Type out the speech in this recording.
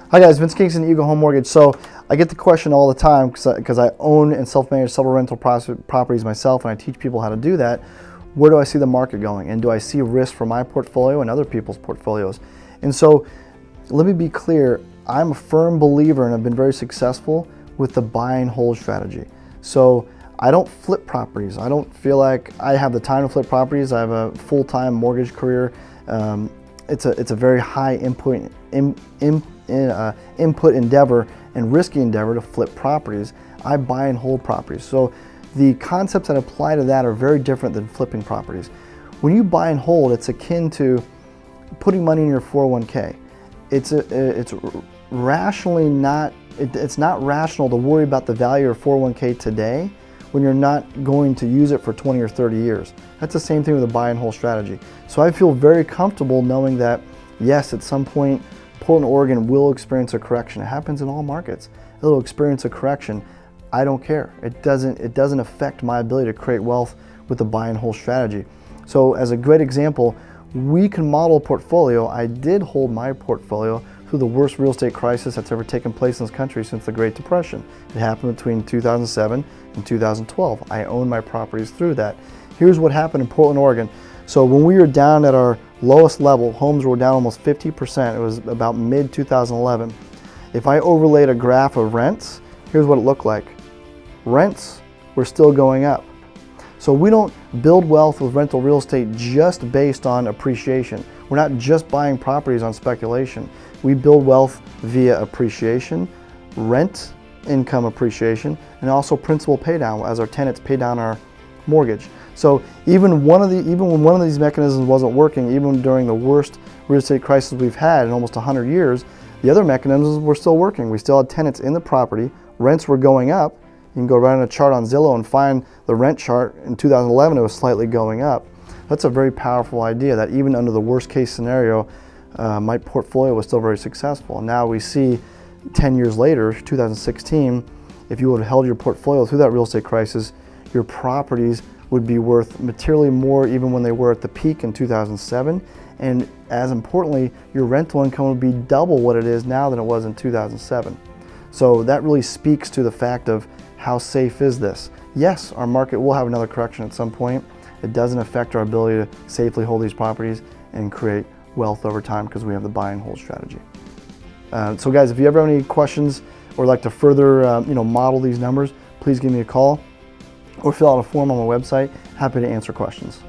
Hi guys, Vince Kingston, Eagle Home Mortgage. So I get the question all the time because I own and self-manage several rental properties myself, and I teach people how to do that. Where do I see the market going, and do I see risk for my portfolio and other people's portfolios? And so let me be clear, I'm a firm believer and I've been very successful with the buy and hold strategy. So I don't flip properties. I don't feel like I have the time to flip properties. I have a full-time mortgage career. It's a very high input endeavor and risky endeavor to flip properties. I buy and hold properties. So the concepts that apply to that are very different than flipping properties. When you buy and hold, it's akin to putting money in your 401k. It's not rational to worry about the value of 401k today when you're not going to use it for 20 or 30 years. That's the same thing with a buy and hold strategy. So I feel very comfortable knowing that, yes, at some point, Portland, Oregon will experience a correction. It happens in all markets. It'll experience a correction. I don't care. It doesn't affect my ability to create wealth with the buy and hold strategy. So as a great example, we can model a portfolio. I did hold my portfolio through the worst real estate crisis that's ever taken place in this country since the Great Depression. It happened between 2007 and 2012. I owned my properties through that. Here's what happened in Portland, Oregon. So when we were down at our lowest level, homes were down almost 50%. It was about mid-2011. If I overlaid a graph of rents, here's what it looked like. Rents were still going up. So we don't build wealth with rental real estate just based on appreciation. We're not just buying properties on speculation. We build wealth via appreciation, rent income appreciation, and also principal pay down as our tenants pay down our mortgage. So even when one of these mechanisms wasn't working, even during the worst real estate crisis we've had in almost 100 years, the other mechanisms were still working. We still had tenants in the property, rents were going up. You can go right on a chart on Zillow and find the rent chart. In 2011, it was slightly going up. That's a very powerful idea that even under the worst case scenario, my portfolio was still very successful. And now we see 10 years later, 2016, if you would have held your portfolio through that real estate crisis, your properties would be worth materially more even when they were at the peak in 2007. And as importantly, your rental income would be double what it is now than it was in 2007. So that really speaks to the fact of how safe is this? Yes, our market will have another correction at some point. It doesn't affect our ability to safely hold these properties and create wealth over time because we have the buy and hold strategy. So guys, if you ever have any questions or like to further model these numbers, please give me a call or fill out a form on my website. Happy to answer questions.